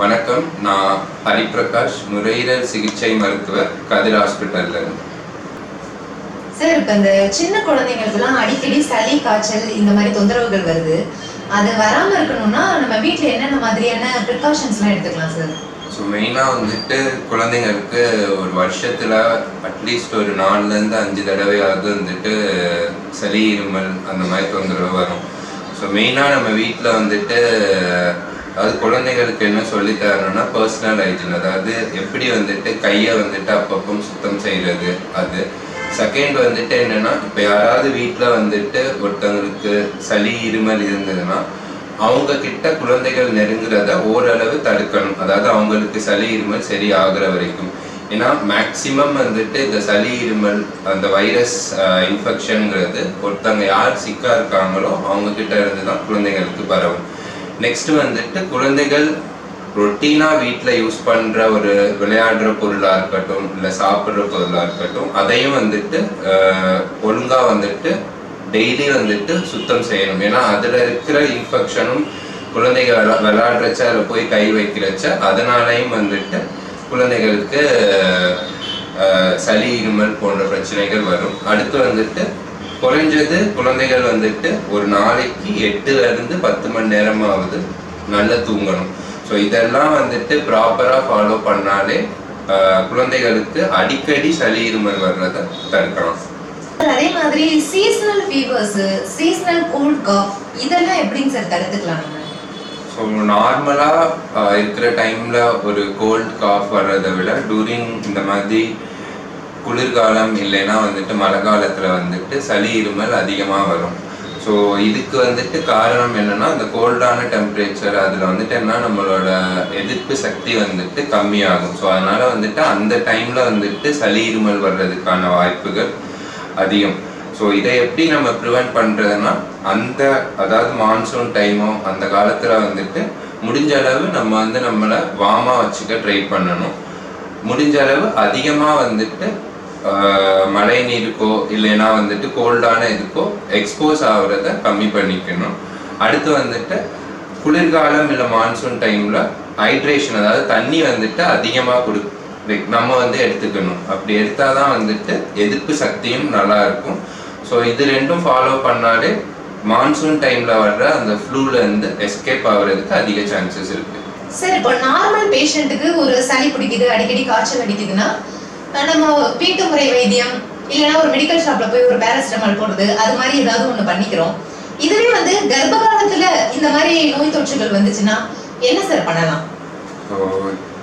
வணக்கம். நான் ஹரிபிரகாஷ், நுரையீரல் சிகிச்சை மருத்துவர், கதிர் ஹாஸ்பிட்டல்ல இருந்து. சார், இப்போ இந்த சின்ன குழந்தைங்களுக்குலாம் அடிக்கடி சளி, காய்ச்சல் இந்த மாதிரி தொந்தரவுகள் வருது. அது வராம இருக்கணும்னா நம்ம வீட்டில் என்னென்ன மாதிரியான ப்ரிகாஷன்ஸ்லாம் எடுத்துக்கலாம் சார்? ஸோ மெயினாக வந்துட்டு குழந்தைங்களுக்கு ஒரு வருஷத்தில் அட்லீஸ்ட் ஒரு 4லேருந்து 5 தடவையாவது வந்துட்டு சளி, இருமல் அந்த மாதிரி தொந்தரவு வரும். ஸோ மெயினாக நம்ம வீட்டில் வந்துட்டு அதாவது குழந்தைகளுக்கு என்ன சொல்லி தரணும்னா பர்சனல் ஹைஜீன், அதாவது எப்படி வந்துட்டு கையை வந்துட்டு அப்பப்போ சுத்தம் செய்கிறது. அது செகண்ட் வந்துட்டு என்னென்னா, இப்போ யாராவது வீட்டில் வந்துட்டு ஒருத்தவங்களுக்கு சளி, இருமல் இருந்ததுன்னா அவங்க கிட்ட குழந்தைகள் நெருங்குறத ஓரளவு தடுக்கணும். அதாவது அவங்களுக்கு சளி, இருமல் சரி ஆகுற வரைக்கும். ஏன்னா மேக்சிமம் வந்துட்டு இந்த சளி, இருமல் அந்த வைரஸ் இன்ஃபெக்ஷனுங்கிறது ஒருத்தவங்க யார் சிக்காக இருக்காங்களோ அவங்க கிட்ட இருந்து தான் குழந்தைகளுக்கு பரவும். நெக்ஸ்ட் வந்துட்டு குழந்தைகள் ரொட்டீனாக வீட்டில் யூஸ் பண்ணுற ஒரு விளையாடுற பொருளாக இருக்கட்டும், இல்லை சாப்பிட்ற பொருளாக இருக்கட்டும், அதையும் வந்துட்டு ஒழுங்காக வந்துட்டு டெய்லி வந்துட்டு சுத்தம் செய்யணும். ஏன்னா அதில் இருக்கிற இன்ஃபெக்ஷனும் குழந்தைகள் விளையாடுறச்ச அதில் போய் கை வைக்கிறச்ச அதனாலையும் வந்துட்டு குழந்தைகளுக்கு சளி, இருமல் போன்ற பிரச்சனைகள் வரும். அடுத்து வந்துட்டு குறைஞ்சது குழந்தைகள் வந்துட்டு ஒரு நாளைக்கு 8லேருந்து 10 மணி நேரமாவது நல்லா தூங்கணும். ஸோ இதெல்லாம் வந்துட்டு ப்ராப்பராக ஃபாலோ பண்ணாலே குழந்தைகளுக்கு அடிக்கடி சளி, இருமல் வர்றதை தடுக்கலாம். அதே மாதிரி seasonal fevers, seasonal cold cough இதெல்லாம் எப்படிங்க சார் தடுத்துக்கலாம்? ஸோ நார்மலாக இருக்கிற டைமில் ஒரு கோல்ட் காஃப் வர்றதை விட டூரிங் இந்த மாதிரி குளிர்காலம் இல்லைன்னா வந்துட்டு மழை காலத்தில் வந்துட்டு சளி, இருமல் அதிகமாக வரும். ஸோ இதுக்கு வந்துட்டு காரணம் என்னென்னா, அந்த கோல்டான டெம்பரேச்சர் அதில் வந்துட்டு என்ன நம்மளோட எதிர்ப்பு சக்தி வந்துட்டு கம்மியாகும். ஸோ அதனால் வந்துட்டு அந்த டைமில் வந்துட்டு சளி, இருமல் வர்றதுக்கான வாய்ப்புகள் அதிகம். ஸோ இதை எப்படி நம்ம ப்ரிவென்ட் பண்ணுறதுன்னா, அதாவது மான்சூன் டைமோ அந்த காலத்தில் வந்துட்டு முடிஞ்ச அளவு நம்ம வந்து நம்மளை வார்மாக வச்சுக்க ட்ரை பண்ணணும். முடிஞ்ச அளவு அதிகமாக வந்துட்டு மழை நீருக்கோ இல்லைன்னா வந்துட்டு கோல்டான இதுக்கோ எக்ஸ்போஸ் ஆகுறத கம்மி பண்ணிக்கணும். அடுத்து வந்துட்டு குளிர்காலம் இல்லை மான்சூன் டைமில் ஹைட்ரேஷன், அதாவது தண்ணி வந்துட்டு அதிகமாக நம்ம வந்து எடுத்துக்கணும். அப்படி எடுத்தால் தான் வந்துட்டு எதிர்ப்பு சக்தியும் நல்லா இருக்கும். ஸோ இது ரெண்டும் ஃபாலோ பண்ணாலே மான்சூன் டைமில் வர்ற அந்த ஃப்ளூலேருந்து எஸ்கேப் ஆகுறதுக்கு அதிக சான்சஸ் இருக்குது. சார், இப்போ நார்மல் பேஷண்ட்டுக்கு ஒரு சளி பிடிக்குது, அடிக்கடி காய்ச்சல் அடிக்குதுன்னா நம்ம வீட்டு முறை வைத்தியம் இல்லைன்னா ஒரு மெடிக்கல் ஷாப்ல போய் ஒரு பேராசிட்டமால் போடுறது அது மாதிரி ஏதாவது ஒன்று பண்ணிக்கிறோம். இதுவே வந்து கர்ப்ப காலத்துல இந்த மாதிரி நோய் தொற்றுகள் வந்துச்சுன்னா என்ன சார் பண்ணலாம்? ஸோ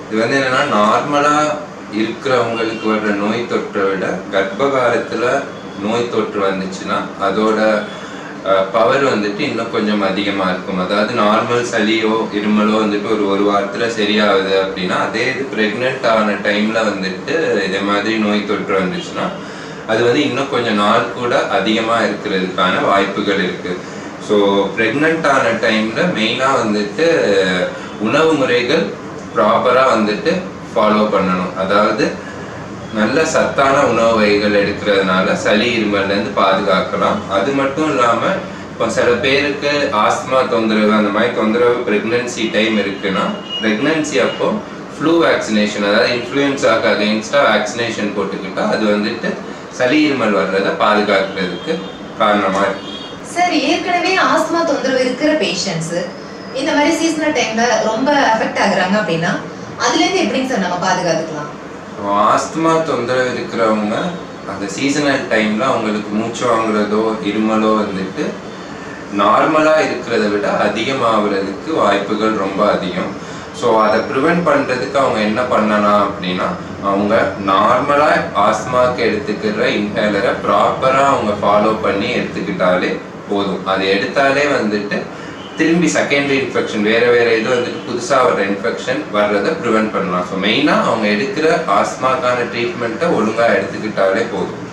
இது வந்து என்னன்னா, நார்மலா இருக்கிறவங்களுக்கு வர்ற நோய் தொற்றை விட கர்ப்ப காலத்துல நோய் தொற்று வந்துச்சுன்னா அதோட பவர் வந்துட்டு இன்னும் கொஞ்சம் அதிகமாக இருக்கும். அதாவது நார்மல் சளியோ இருமலோ வந்துட்டு ஒரு வாரத்தில் சரியாகுது அப்படின்னா, அதே இது ப்ரெக்னென்ட் ஆன டைமில் வந்துட்டு இதே மாதிரி நோய் தொற்று வந்துச்சுன்னா அது வந்து இன்னும் கொஞ்சம் நாள் கூட அதிகமாக இருக்கிறதுக்கான வாய்ப்புகள் இருக்குது. ஸோ ப்ரெக்னென்ட் ஆன டைமில் மெயினாக வந்துட்டு உணவு முறைகள் ப்ராப்பராக வந்துட்டு ஃபாலோ பண்ணணும். அதாவது நல்ல சத்தான உணவு வகைகள் எடுக்கிறதுனால சளி, இருமல்லேருந்து பாதுகாக்கலாம். அது மட்டும் இல்லாமல் இப்போ சில பேருக்கு ஆஸ்துமா தொந்தரவு அந்த மாதிரி தொந்தரவு ப்ரெக்னன்சி டைம் இருக்குன்னா ப்ரெக்னன்சி அப்போ ஃப்ளூ வேக்சினேஷன், அதாவது இன்ஃப்ளூயன்ஸாக்கு அகெயின்ஸ்டாக வேக்சினேஷன் போட்டுக்கிட்டா அது வந்துட்டு சளி, இருமல் வர்றதை பாதுகாக்கிறதுக்கு காரணமாக இருக்கு. சார், ஏற்கனவே ஆஸ்துமா தொந்தரவு இருக்கிற பேஷண்ட்ஸ் இந்த மாதிரி சீசனல் டைம்ல ரொம்ப அஃபெக்ட் ஆகுறாங்க அப்படின்னா அதுலேருந்து எப்படிங்க சார் நம்ம பாதுகாத்துக்கலாம்? ஆஸ்துமா தொந்தரவு இருக்கிறவங்க அந்த சீசனல் டைமில் அவங்களுக்கு மூச்சு வாங்குறதோ இருமலோ வந்துட்டு நார்மலாக இருக்கிறத விட அதிகமாகிறதுக்கு வாய்ப்புகள் ரொம்ப அதிகம். ஸோ அதை ப்ரிவென்ட் பண்ணுறதுக்கு அவங்க என்ன பண்ணலாம் அப்படின்னா, அவங்க நார்மலாக ஆஸ்துமாவுக்கு எடுத்துக்கிற இன்ஹேலரை ப்ராப்பராக அவங்க ஃபாலோ பண்ணி எடுத்துக்கிட்டாலே போதும். அது எடுத்தாலே வந்துட்டு திரும்பி செகண்டரி இன்ஃபெக்ஷன் வேறு இது வந்துட்டு புதுசாக வர்ற இன்ஃபெக்ஷன் வர்றதை ப்ரிவென்ட் பண்ணலாம். ஸோ மெயினாக அவங்க எடுக்கிற ஆஸ்துமாக்கான ட்ரீட்மெண்ட்டை ஒழுங்காக எடுத்துக்கிட்டாலே போதும்.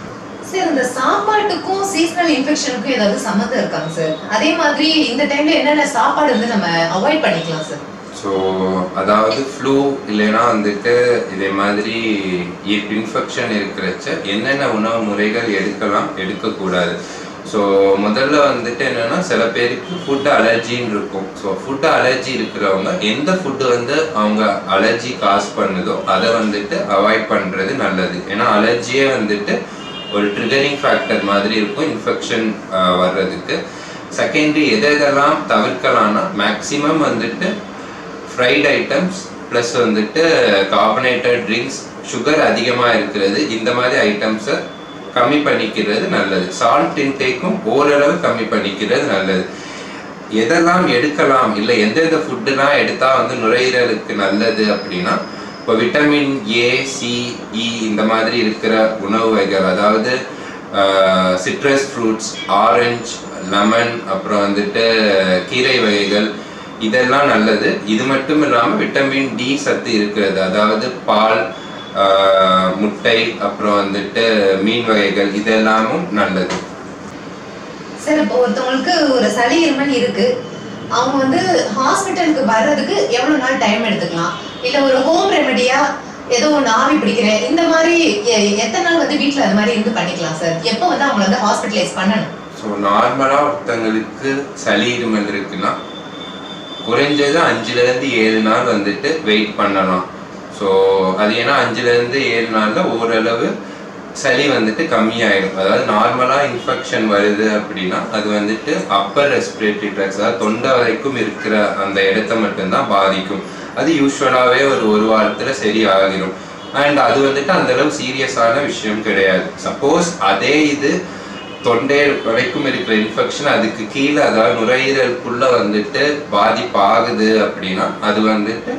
சார், இந்த சாப்பாட்டுக்கும் சீசனல் இன்ஃபெக்ஷனுக்கும் ஏதாவது சம்மந்தம் இருக்காங்க சார்? அதே மாதிரி இந்த டைம்ல என்னென்ன சாப்பாடு வந்து நம்ம அவாய்ட் பண்ணிக்கலாம் சார்? ஸோ அதாவது ஃப்ளூ இல்லைன்னா வந்துட்டு இதே மாதிரி இன்ஃபெக்ஷன் இருக்கிறச்ச என்னென்ன உணவு முறைகள் எடுக்கலாம், எடுக்கக்கூடாது. ஸோ முதல்ல வந்துட்டு என்னன்னா சில பேருக்கு ஃபுட் அலர்ஜின்னு இருக்கும். ஸோ ஃபுட் அலர்ஜி இருக்கிறவங்க எந்த ஃபுட்டு வந்து அவங்க அலர்ஜி காஸ் பண்ணுதோ அதை வந்துட்டு அவாய்ட் பண்ணுறது நல்லது. ஏன்னா அலர்ஜியே வந்துட்டு ஒரு ட்ரிகரிங் ஃபேக்டர் மாதிரி இருக்கும் இன்ஃபெக்ஷன் வர்றதுக்கு. செகண்டரி எதெல்லாம் தவிர்க்கலாம்னா மேக்ஸிமம் வந்துட்டு ஃப்ரைட் ஐட்டம்ஸ் ப்ளஸ் வந்துட்டு கார்பனேட்டட் ட்ரிங்க்ஸ், சுகர் அதிகமாக இருக்கிறது, இந்த மாதிரி ஐட்டம்ஸை கம்மி பண்ணிக்கிறது நல்லது. சால்ட் இன்டேக்கும் ஓரளவு கம்மி பண்ணிக்கிறது நல்லது. எதெல்லாம் எடுக்கலாம் இல்லை எந்தெந்த ஃபுட்டுலாம் எடுத்தால் வந்து நுரையீரலுக்கு நல்லது அப்படின்னா, இப்போ விட்டமின் ஏ, சி, இ இந்த மாதிரி இருக்கிற உணவு வகைகள், அதாவது சிட்ரஸ் ஃப்ரூட்ஸ், ஆரஞ்சு, லெமன், அப்புறம் வந்துட்டு கீரை வகைகள், இதெல்லாம் நல்லது. இது மட்டும் இல்லாமல் விட்டமின் டி சத்து இருக்கிறது, அதாவது பால், முட்டை, அப்புறம் வந்துட்டு மீன் வகைகள், இதெல்லாமும் நல்லது. சார் இப்போ ஒருத்தவங்களுக்கு ஒரு சளி இருமல் இருக்கு, அவங்க வந்து ஹாஸ்பிட்டலுக்கு வர்றதுக்கு எவ்வளவு நாள் டைம் எடுத்துக்கலாம்? இல்ல ஒரு ஹோம் ரெமெடியா ஏதோ ஒன்று ஆவி பிடிக்கிறேன் இந்த மாதிரி எத்தனை நாள் வந்து வீட்டில் அது மாதிரி இருந்து பண்ணிக்கலாம் சார்? எப்போ வந்து அவங்களை வந்து ஹாஸ்பிட்டலைஸ் பண்ணணும்? ஸோ நார்மலாக ஒருத்தங்களுக்கு சளி இருமல் இருக்குன்னா குறைஞ்சது 5-7 நாள் வந்துட்டு வெயிட் பண்ணலாம். ஸோ அது ஏன்னா 5-7 நாளில் ஓரளவு சளி வந்துட்டு கம்மியாயிடும். அதாவது நார்மலாக இன்ஃபெக்ஷன் வருது அப்படின்னா அது வந்துட்டு அப்பர் ரெஸ்பிரேட்டரி ட்ராக்ஸ், அதாவது தொண்டை வரைக்கும் இருக்கிற அந்த இடத்த மட்டும்தான் பாதிக்கும். அது யூஸ்வலாகவே ஒரு வாரத்தில் சரி ஆகிடும். அண்ட் அது வந்துட்டு அந்தளவு சீரியஸான விஷயம் கிடையாது. சப்போஸ் அதே இது தொண்டை வரைக்கும் இருக்கிற இன்ஃபெக்ஷன் அதுக்கு கீழே, அதாவது நுரையீரலுக்குள்ள வந்துட்டு பாதிப்பாகுது அப்படின்னா அது வந்துட்டு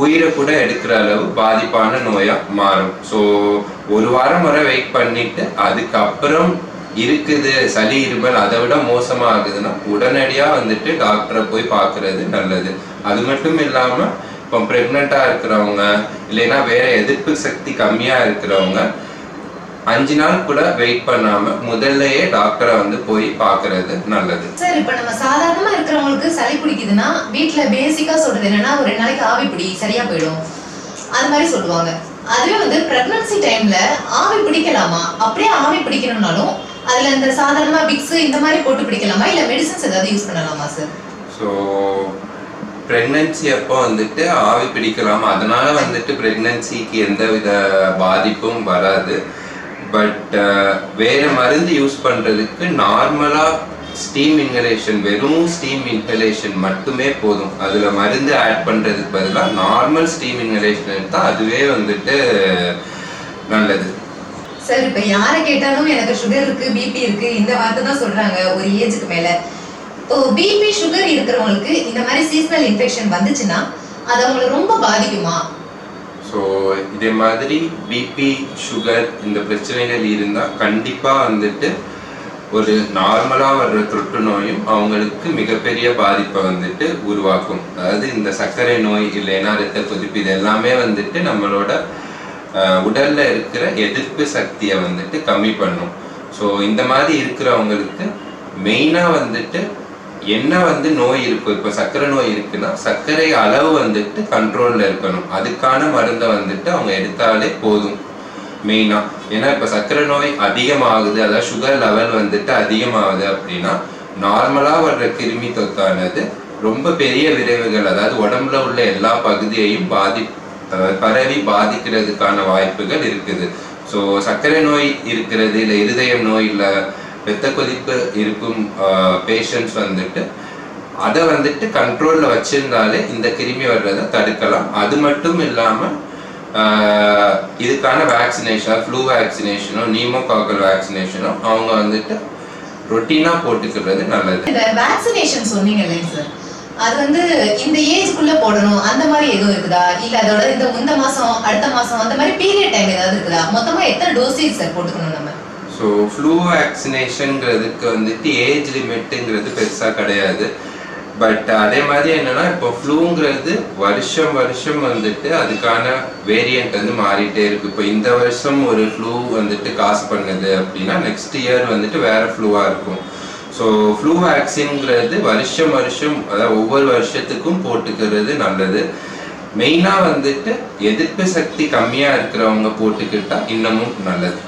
உயிரை கூட எடுக்கிற அளவு பாதிப்பான நோயா மாறும். ஸோ ஒரு வாரம் வரை வெயிட் பண்ணிட்டு அதுக்கப்புறம் இருக்குது சளி இருமல் அதை விட மோசமாகுதுன்னா உடனடியாக வந்துட்டு டாக்டரை போய் பார்க்கறது நல்லது. அது மட்டும் இல்லாமல் இப்போ ப்ரெக்னெண்ட்டாக இருக்கிறவங்க இல்லைன்னா வேற எதிர்ப்பு சக்தி கம்மியாக இருக்கிறவங்க 5 நாள் கூட வெயிட் பண்ணாம முதல்லயே டாக்டரை வந்து போய் பார்க்கறது நல்லது. சார் இப்போ நம்ம சாதாரணமா இருக்கிறவங்களுக்கு சளி பிடிக்குதுன்னா வீட்டுல பேசிக்கா சொல்றது என்னன்னா ஒரு 2 நாளைக்கு ஆவி பிடி சரியா போயிடும் அது மாதிரி சொல்லுவாங்க. அதுவே வந்து பிரெக்னன்சி டைம்ல ஆவி பிடிக்கலாமா? அப்படியே ஆவி பிடிக்கணும்னாலும் அதுல இந்த சாதாரணமா விக்ஸ் இந்த மாதிரி போட்டு பிடிக்கலாமா இல்ல மெடிசன்ஸ் ஏதாவது யூஸ் பண்ணலாமா சார்? ஸோ பிரெக்னன்சி அப்போ வந்துட்டு ஆவி பிடிக்கலாமா, அதனால வந்துட்டு பிரெக்னன்சிக்கு எந்த வித பாதிப்பும் வராது. பட் வேற மருந்து யூஸ் பண்றதுக்கு நார்மலா ஸ்டீம் இன்ஹலேஷன், வெறும் ஸ்டீம் இன்ஹலேஷன் மட்டுமே போதும். அதுல மருந்து ஆட் பண்றதுக்கு பதிலாக நார்மல் ஸ்டீம் இன்ஹலேஷன் எடுத்தா அதுவே வந்துட்டு நல்லது. சார் இப்போ யாரை கேட்டாலும் எனக்கு சுகர் இருக்கு, பிபி இருக்கு, இந்த வார்த்தை தான் சொல்றாங்க ஒரு ஏஜுக்கு மேல. இப்போ பிபி சுகர் இருக்கிறவங்களுக்கு இந்த மாதிரி சீசனல் இன்ஃபெக்ஷன் வந்துச்சுன்னா அது அவங்களை ரொம்ப பாதிக்குமா? ஸோ இதே மாதிரி பிபி சுகர் இந்த பிரச்சனைகள் இருந்தால் கண்டிப்பாக வந்துட்டு ஒரு நார்மலாக வர்ற தொற்று நோயும் அவங்களுக்கு மிகப்பெரிய பாதிப்பை வந்துட்டு உருவாக்கும். அதாவது இந்த சர்க்கரை நோய் இல்லைன்னா இரத்த கொதிப்பு இது எல்லாமே வந்துட்டு நம்மளோட உடல்ல இருக்கிற எதிர்ப்பு சக்தியை வந்துட்டு கம்மி பண்ணும். ஸோ இந்த மாதிரி இருக்கிறவங்களுக்கு மெயினாக வந்துட்டு என்ன வந்து நோய் இருக்கும், இப்போ சர்க்கரை நோய் இருக்குன்னா சர்க்கரை அளவு வந்துட்டு கண்ட்ரோல்ல இருக்கணும். அதுக்கான மருந்தை வந்துட்டு அவங்க எடுத்தாலே போதும் மெயினா. ஏன்னா இப்போ சர்க்கரை நோய் அதிகமாகுது, அதாவது சுகர் லெவல் வந்துட்டு அதிகமாகுது அப்படின்னா நார்மலா வர்ற கிருமி தொத்தானது ரொம்ப பெரிய விரைவுகள், அதாவது உடம்புல உள்ள எல்லா பகுதியையும் பரவி பாதிக்கிறதுக்கான வாய்ப்புகள் இருக்குது. ஸோ சர்க்கரை நோய் இருக்கிறது இல்லை இருதயம் நோய் இல்லை இரத்த கொதிப்பு இருக்கும் பேஷண்ட்ஸ் வந்துட்டு அதை வந்துட்டு கண்ட்ரோல்ல வச்சிருந்தாலே இந்த கிருமி வர்றதை தடுக்கலாம். அது மட்டும் இல்லாம இதுக்கான வேக்சினேஷன், ஃப்ளூ வேக்சினேஷனோ நியூமோகாக்கல் வேக்சினேஷனோ அவங்க வந்துட்டு ரொட்டீனா போட்டுக்கிறது நல்லது. இந்த வேக்சினேஷன் சொன்னீங்க இல்லைங்க சார், அது வந்து இந்த ஏஜ்க்குள்ள போடணும் அந்த மாதிரி எதுவும் இருக்குதா? இல்ல அதோட இந்த மாசம் அடுத்த மாசம் அந்த மாதிரி பீரியட் டைம் ஏதாவது இருக்குதா? மொத்தமா எத்தனை டோசேஜ் சார் போட்டுக்கணும் நம்ம? ஸோ ஃப்ளூ வேக்சினேஷன்ங்கிறதுக்கு வந்துட்டு ஏஜ் லிமிட்டுங்கிறது பெருசாக கிடையாது. பட் அதே மாதிரி என்னன்னா இப்போ ஃப்ளூங்கிறது வருஷம் வந்துட்டு அதுக்கான வேரியண்ட் வந்து மாறிட்டே இருக்கு. இப்போ இந்த வருஷம் ஒரு ஃப்ளூ வந்துட்டு காசு பண்ணுது அப்படின்னா நெக்ஸ்ட் இயர் வந்துட்டு வேற ஃப்ளூவாக இருக்கும். ஸோ ஃப்ளூ வேக்சின்ங்கிறது வருஷம் அதாவது ஒவ்வொரு வருஷத்துக்கும் போட்டுக்கிறது நல்லது. மெயினாக வந்துட்டு எதிர்ப்பு சக்தி கம்மியாக இருக்கிறவங்க போட்டுக்கிட்டா இன்னமும் நல்லது.